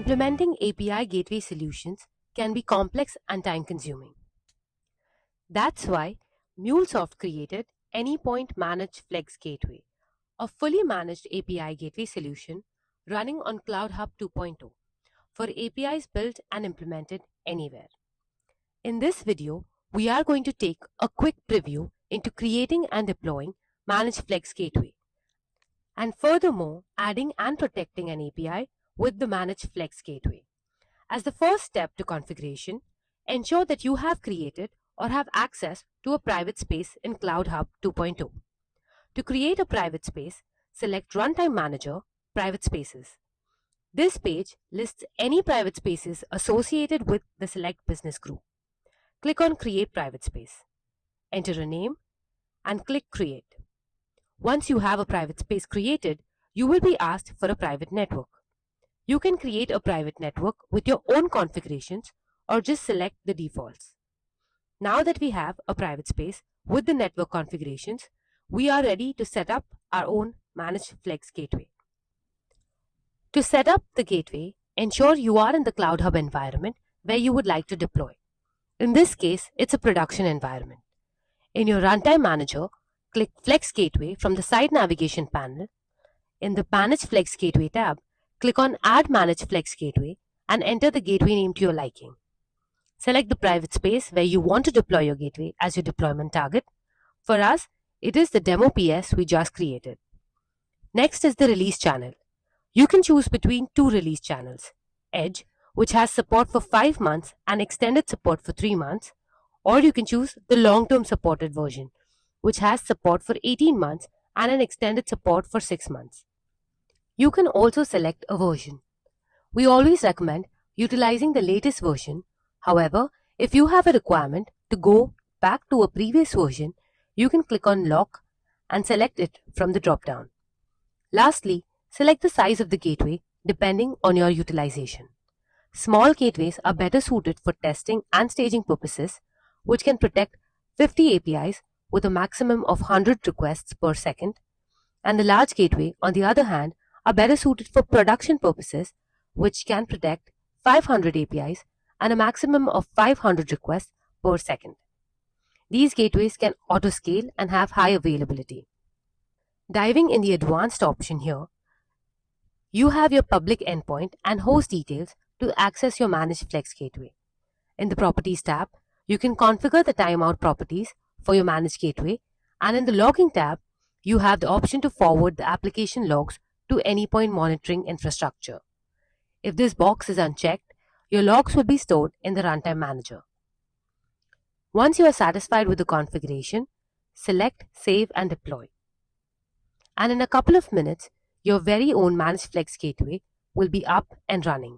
Implementing API gateway solutions can be complex and time-consuming. That's why MuleSoft created Anypoint Managed Flex Gateway, a fully managed API gateway solution running on Cloud Hub 2.0 for APIs built and implemented anywhere. In this video, we are going to take a quick preview into creating and deploying Managed Flex Gateway, and furthermore adding and protecting an API with the Managed Flex Gateway. As the first step to configuration, ensure that you have created or have access to a private space in Cloud Hub 2.0. To create a private space, select Runtime Manager, Private Spaces. This page lists any private spaces associated with the select business group. Click on Create Private Space. Enter a name and click Create. Once you have a private space created, you will be asked for a private network. You can create a private network with your own configurations or just select the defaults. Now that we have a private space with the network configurations, we are ready to set up our own Managed Flex Gateway. To set up the gateway, ensure you are in the Cloud Hub environment where you would like to deploy. In this case, it's a production environment. In your Runtime Manager, click Flex Gateway from the side navigation panel. In the Manage Flex Gateway tab, click on Add Managed Flex Gateway and enter the gateway name to your liking. Select the private space where you want to deploy your gateway as your deployment target. For us, it is the demo PS we just created. Next is the release channel. You can choose between two release channels, Edge, which has support for 5 months and extended support for 3 months, or you can choose the long-term supported version, which has support for 18 months and an extended support for 6 months. You can also select a version. We always recommend utilizing the latest version. However, if you have a requirement to go back to a previous version, you can click on Lock and select it from the drop-down. Lastly, select the size of the gateway depending on your utilization. Small gateways are better suited for testing and staging purposes, which can protect 50 APIs with a maximum of 100 requests per second, and the large gateway, on the other hand, are better suited for production purposes, which can protect 500 APIs and a maximum of 500 requests per second. These gateways can auto-scale and have high availability. Diving in the advanced option here, you have your public endpoint and host details to access your Managed Flex Gateway. In the Properties tab, you can configure the timeout properties for your Managed Gateway, and in the Logging tab, you have the option to forward the application logs to Anypoint monitoring infrastructure. If this box is unchecked, your logs will be stored in the Runtime Manager. Once you are satisfied with the configuration, select Save and Deploy. And in a couple of minutes, your very own Managed Flex Gateway will be up and running.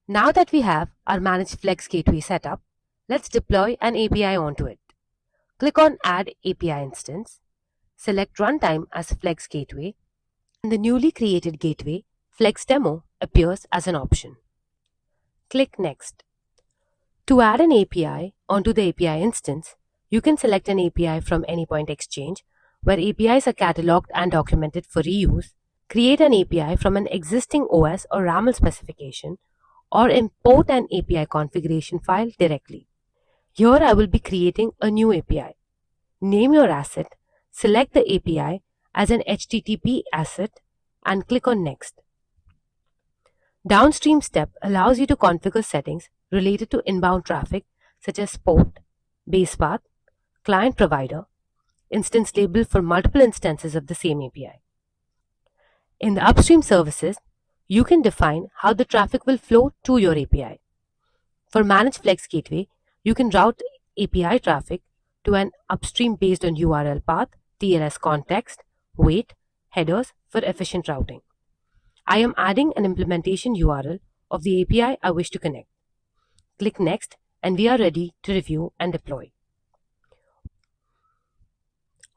Now that we have our Managed Flex Gateway set up, let's deploy an API onto it. Click on Add API Instance, select Runtime as Flex Gateway, and the newly created gateway, Flex Demo, appears as an option. Click Next. To add an API onto the API instance, you can select an API from Anypoint Exchange, where APIs are cataloged and documented for reuse, create an API from an existing OS or YAML specification, or import an API configuration file directly. Here I will be creating a new API. Name your asset, select the API as an HTTP asset, and click on Next. Downstream step allows you to configure settings related to inbound traffic such as port, base path, client provider, instance label for multiple instances of the same API. In the upstream services, you can define how the traffic will flow to your API. For Managed Flex Gateway, you can route API traffic to an upstream based on URL path, TLS context, weight, headers for efficient routing. I am adding an implementation URL of the API I wish to connect. Click Next and we are ready to review and deploy.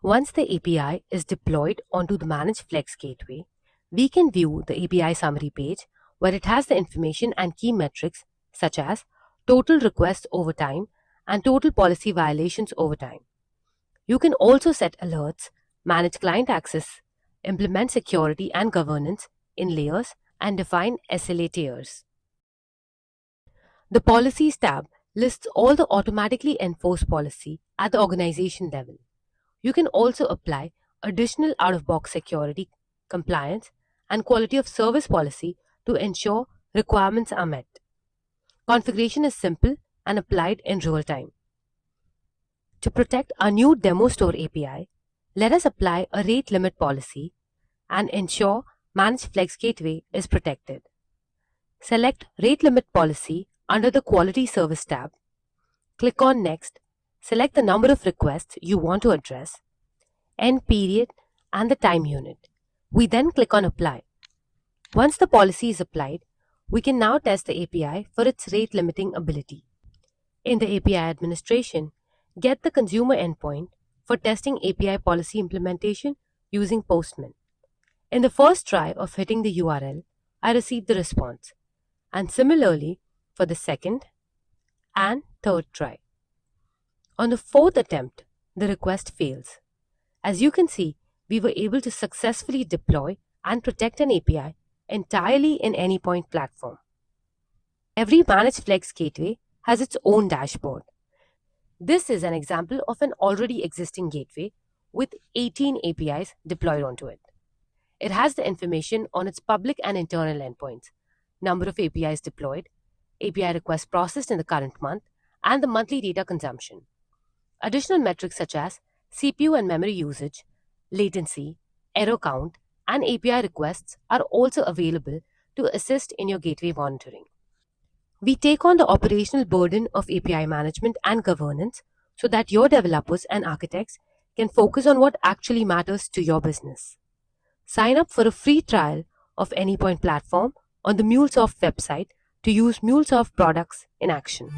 Once the API is deployed onto the Managed Flex Gateway, we can view the API summary page where it has the information and key metrics such as total requests over time and total policy violations over time. You can also set alerts, manage client access, implement security and governance in layers, and define SLA tiers. The Policies tab lists all the automatically enforced policy at the organization level. You can also apply additional out-of-box security, compliance, and quality of service policy to ensure requirements are met. Configuration is simple and applied in real time. To protect our new Demo Store API, let us apply a rate limit policy and ensure Managed Flex Gateway is protected. Select Rate Limit Policy under the Quality Service tab. Click on Next, select the number of requests you want to address, end period, and the time unit. We then click on Apply. Once the policy is applied, we can now test the API for its rate limiting ability. In the API administration, get the consumer endpoint for testing API policy implementation using Postman. In the first try of hitting the URL, I received the response, and similarly for the second and third try. On the fourth attempt, the request fails. As you can see, we were able to successfully deploy and protect an API entirely in Anypoint platform. Every Managed Flex gateway has its own dashboard. This is an example of an already existing gateway with 18 APIs deployed onto it. It has the information on its public and internal endpoints, number of APIs deployed, API requests processed in the current month, and the monthly data consumption. Additional metrics such as CPU and memory usage, latency, error count, and API requests are also available to assist in your gateway monitoring. We take on the operational burden of API management and governance so that your developers and architects can focus on what actually matters to your business. Sign up for a free trial of Anypoint platform on the MuleSoft website to use MuleSoft products in action.